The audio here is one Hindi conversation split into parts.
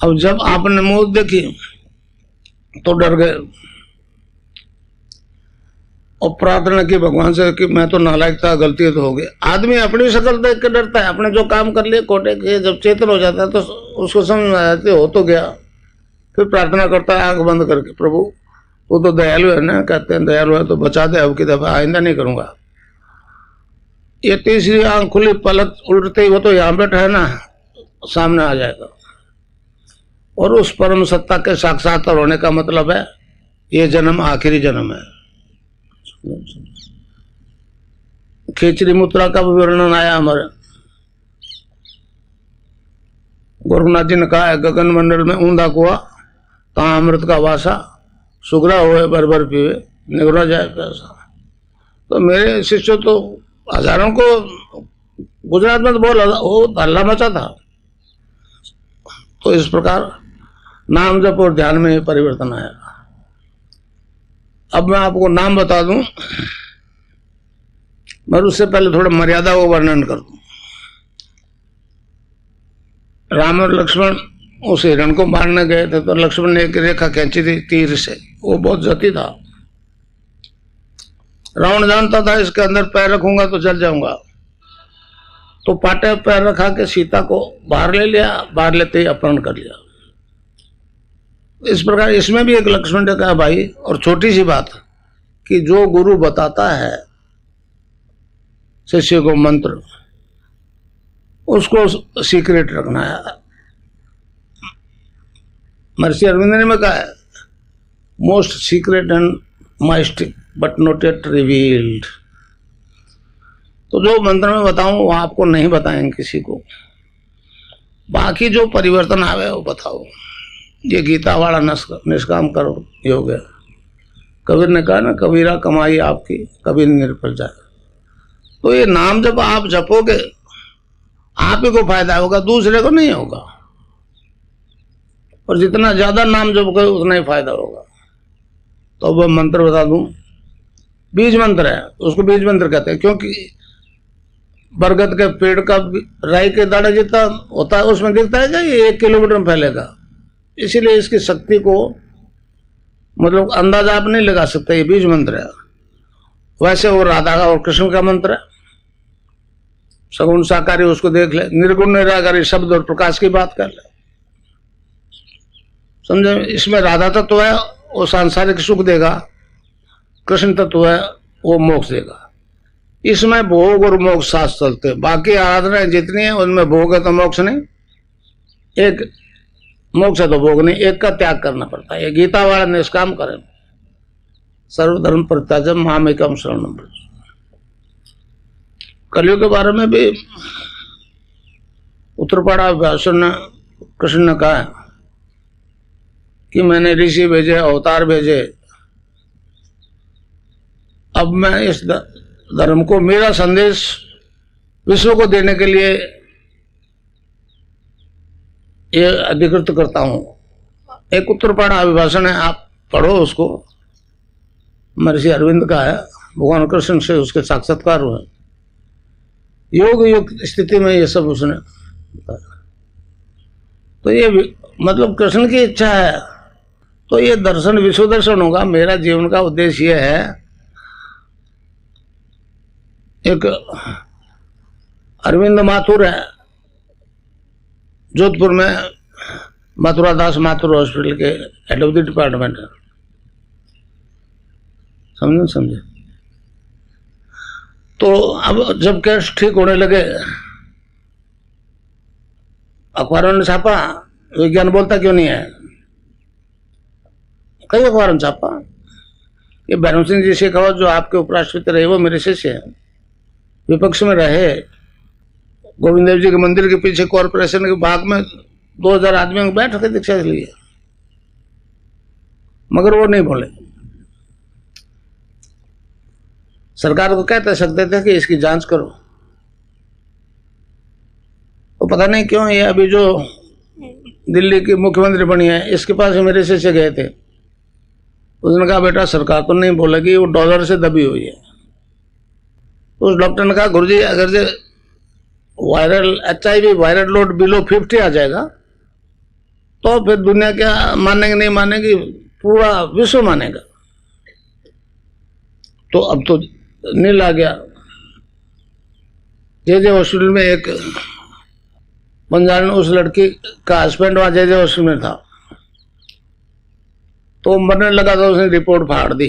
अब जब आपने मौत देखी तो डर गए और प्रार्थना की भगवान से कि मैं तो नालायक था, गलती तो हो गई। आदमी अपनी शक्ल देख के डरता है, अपने जो काम कर लिए कोटे के, जब चेतन हो जाता है तो उसको समझ में आ जाती है हो तो गया। फिर प्रार्थना करता है आंख बंद करके, प्रभु वो तो दयालु है ना, कहते हैं दयालु है तो बचा दे, अब की दफा आइंदा नहीं करूंगा। ये तीसरी आंख खुली, पलक उल्टते ही वो तो यहाँ बैठा है ना, सामने आ जाएगा। और उस परम सत्ता के साक्षात्कार होने का मतलब है ये जन्म आखिरी जन्म है। खिचड़ी मुद्रा का भी वर्णन आया हमारे गोरखनाथ जी ने कहा है, गगन मंडल में ऊंधा कुआ, तहाँ अमृत का वासा, सुगरा हुए भर भर पीवे, निगरा जाए प्यासा। तो मेरे शिष्य तो हजारों को गुजरात में तो बहुत हल्ला मचा था। तो इस प्रकार नाम जप और ध्यान में परिवर्तन आया। अब मैं आपको नाम बता दूं, मगर उससे पहले थोड़ा मर्यादा को वर्णन कर दूं। राम और लक्ष्मण उस हिरण को मारने गए थे तो लक्ष्मण ने एक रेखा खींची थी तीर से, वो बहुत जती था। रावण जानता था इसके अंदर पैर रखूंगा तो जल जाऊंगा, तो पाटे पैर रखा के सीता को बाहर ले लिया, बाहर लेते ही अपहरण कर लिया। इस प्रकार इसमें भी एक लक्ष्मण ने कहा भाई, और छोटी सी बात कि जो गुरु बताता है शिष्य को मंत्र, उसको सीक्रेट रखना है। महर्षि अरविंद ने कहा है, most secret and mystic but not yet revealed. तो जो मंत्र में बताऊं वो आपको नहीं बताएंगे किसी को, बाकी जो परिवर्तन आवे वो बताओ। ये गीता वाला निष्काम करो योग है। कबीर ने कहा ना, कबीरा कमाई आपकी कभी निर्भर जाए। तो ये नाम जब आप जपोगे आप ही को फायदा होगा, दूसरे को नहीं होगा। और जितना ज्यादा नाम जपोगे उतना ही फायदा होगा। तो वह मंत्र बता दूं, बीज मंत्र है, उसको बीज मंत्र कहते हैं, क्योंकि बरगद के पेड़ का राई के दाना जितना होता है उसमें दिखता है क्या ये 1 किलोमीटर में फैलेगा, इसीलिए इसकी शक्ति को मतलब अंदाजा आप नहीं लगा सकते, ये बीज मंत्र है। वैसे वो राधा का और कृष्ण का मंत्र है, सगुण साकारी उसको देख ले, निर्गुण निराकारी शब्द और प्रकाश की बात कर ले, समझे। इसमें राधा तत्व है वो सांसारिक सुख देगा, कृष्ण तत्व है वो मोक्ष देगा। इसमें भोग और मोक्ष साथ चलते हैं। बाकी आराधनाएं जितनी है उनमें भोग है तो मोक्ष नहीं, एक मोक्ष है तो भोग नहीं, एक का त्याग करना पड़ता है। ये गीता वाला निष्काम करें, सर्वधर्म परित्याज्यम मामेकम शरणम व्रज। कलियुग के बारे में भी उत्तरपाड़ा व्यासन ने कृष्ण ने कहा कि मैंने ऋषि भेजे, अवतार भेजे, अब मैं इस धर्म को, मेरा संदेश विश्व को देने के लिए ये अधिकृत करता हूं। एक उत्तरपाड़ा अभिभाषण है, आप पढ़ो उसको, महर्षि अरविंद का है, भगवान कृष्ण से उसके साक्षात्कार हुए। योग योग स्थिति में ये सब उसने बताया। तो ये मतलब कृष्ण की इच्छा है तो ये दर्शन विश्व दर्शन होगा। मेरा जीवन का उद्देश्य ये है, एक अरविंद माथुर है जोधपुर में, मथुरा दास माथुर हॉस्पिटल के हेड ऑफ द डिपार्टमेंट है, समझे। तो अब जब केस ठीक होने लगे, अखबारों ने छापा, विज्ञान बोलता क्यों नहीं है, कई अखबारों ने छापा। ये भैरव सिंह जी शेखावत जो आपके उपराष्ट्रपति रहे वो मेरे शिष्य हैं, विपक्ष में रहे, गोविंद देव जी के मंदिर के पीछे कॉरपोरेशन के बाग में 2000 आदमियों को बैठ के दीक्षा लिए, मगर वो नहीं बोले। सरकार को कहते सकते थे कि इसकी जांच करो, तो पता नहीं क्यों ये अभी जो दिल्ली की मुख्यमंत्री बनी है इसके पास मेरे शिष्य गए थे, उसने कहा बेटा सरकार तो नहीं बोलेगी, वो डॉलर से दबी हुई है। उस डॉक्टर ने कहा गुरुजी अगर जो viral HIV viral load below 50 आ जाएगा तो फिर दुनिया क्या मानेगी, नहीं मानेगी, पूरा विश्व मानेगा। तो अब तो नील आ गया। जे हॉस्पिटल में एक बंजारा, उस लड़की का हस्बैंड वहां जे हॉस्पिटल में था, तो मरने लगा तो उसने रिपोर्ट फाड़ दी।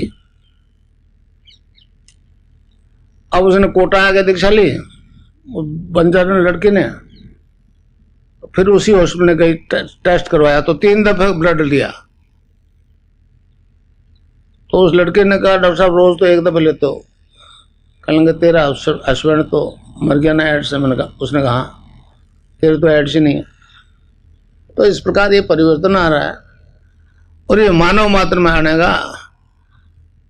अब उसने कोटा आके दीक्षा ली बंजारा लड़की ने, फिर उसी हॉस्पिटल ने गई टेस्ट करवाया तो 3 दफे ब्लड लिया। तो उस लड़के ने कहा डॉक्टर साहब रोज तो 1 दफे लेते हो। कहेंगे तेरा हस्बैंड तो मर गया ना एड्स से। मैंने कहा, उसने कहा तेरे तो एड्स ही नहीं है। तो इस प्रकार ये परिवर्तन आ रहा है और ये मानव मात्र में आने का।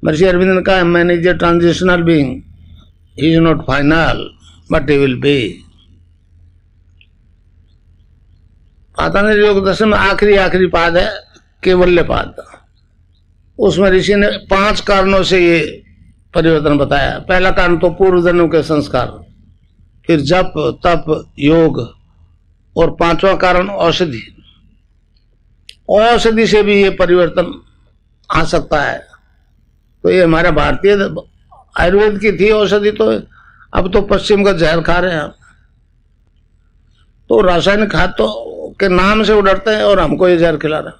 महर्षि अरविंद ने कहा man is a transitional being, he is not final but he will be. Patanjali योग दर्शन में आखिरी पाद है केवल्य पाद। उसमें ऋषि ने 5 कारणों से ये परिवर्तन बताया। पहला कारण तो पूर्व जन्मों के संस्कार, फिर जप तप योग, और 5वां कारण औषधि। औषधि से भी ये परिवर्तन आ सकता है। तो ये हमारा भारतीय आयुर्वेद की थी औषधि, तो अब तो पश्चिम का जहर खा रहे हैं। तो रासायनिक खाद तो के नाम से उड़ते हैं और हमको ये जहर खिला रहा है।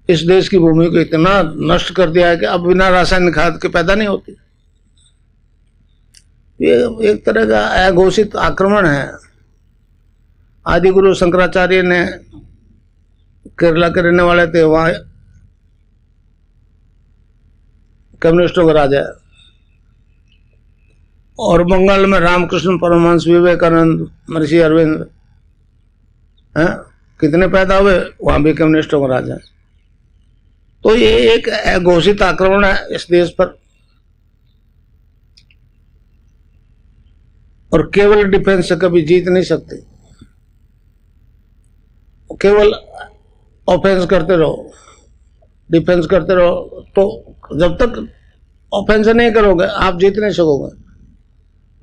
इस देश की भूमि को इतना नष्ट कर दिया है कि अब बिना रासायनिक खाद के पैदा नहीं होती। ये एक तरह का अघोषित आक्रमण है। आदि गुरु शंकराचार्य ने, केरला के रहने वाले थे, वहां कम्युनिस्टों का राजा है, और बंगाल में रामकृष्ण परमहंस, विवेकानंद, महर्षि अरविंद हैं, कितने पैदा हुए, वहां भी कम्युनिस्टों का राजा है। तो ये एक घोषित आक्रमण है इस देश पर। और केवल डिफेंस से कभी जीत नहीं सकते। केवल ऑफेंस करते रहो, डिफेंस करते रहो, तो जब तक ऑफेंस नहीं करोगे आप जीत नहीं सकोगे।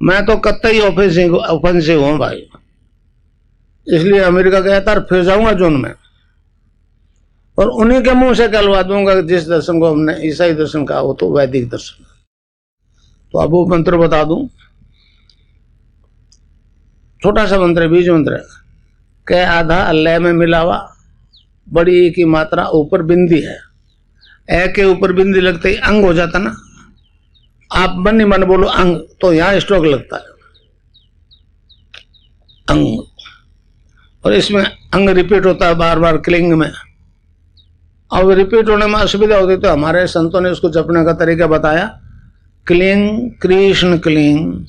मैं तो कतई ऑफेंसिव हूं भाई, इसलिए अमेरिका गया था, फिर जाऊंगा जून में, और उन्हीं के मुंह से कहलवा दूंगा कि जिस दर्शन को हमने ईसाई दर्शन कहा वो तो वैदिक दर्शन। तो अब वो मंत्र बता दूं, छोटा सा मंत्र, बीज मंत्र। कै आधा अल्लाह में मिलावा, बड़ी ई की मात्रा ऊपर बिंदी है। ए के ऊपर बिंदी लगते ही अंग हो जाता ना। आप मन ही मन बोलो अंग, तो यहां स्ट्रोक लगता है, अंग। और इसमें अंग रिपीट होता है बार बार क्लिंग में। अब रिपीट होने में असुविधा होती तो हमारे संतों ने उसको जपने का तरीका बताया। Cling Krishna cling,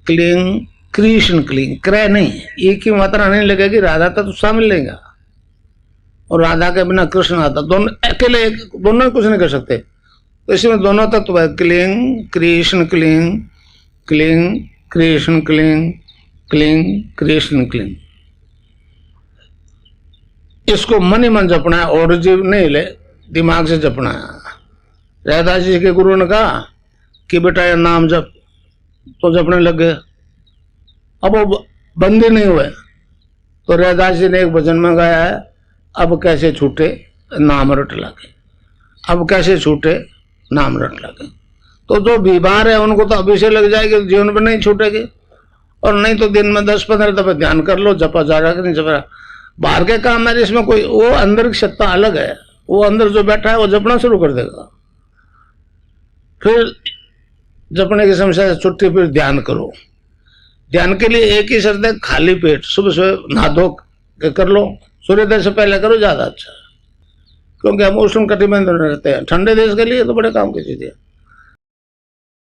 cling Krishna cling. क्रय नहीं, एक ही मात्रा नहीं लगेगी, राधा तत्व शामिल लेगा, और राधा के बिना कृष्ण आता। दोनों अकेले, दोनों कुछ नहीं कर सकते। तो इसमें दोनों तत्व है, cling Krishna cling, cling Krishna cling, cling Krishna cling. इसको मन ही मन जपना है, और जीव नहीं ले, दिमाग से जपना है। रैदास जी के गुरु ने कहा कि बेटा ये नाम जप, तो जपने लग गए। अब वो बंदी नहीं हुए, तो रैदास जी ने एक भजन में गाया है, अब कैसे छूटे नाम रट लगे, अब कैसे छूटे नाम रट लगे। तो जो बीमार है उनको तो अभी से लग जाएगी, जीवन में नहीं छूटेगी। और नहीं तो दिन में 10-15 दफे ध्यान कर लो, जपा जा रहा कि नहीं जपा। बाहर के काम है इसमें कोई, वो अंदर की सत्ता अलग है, वो अंदर जो बैठा है वो जपना शुरू कर देगा। फिर जपने की समस्या से छुट्टी, फिर ध्यान करो। ध्यान के लिए एक ही शर्त है, खाली पेट, सुबह सुबह नहा धो के कर लो, सूर्योदय से पहले करो, ज्यादा अच्छा है। क्योंकि हम उष्ण कटिबंध में रहते हैं, ठंडे देश के लिए तो बड़े काम की चीज है।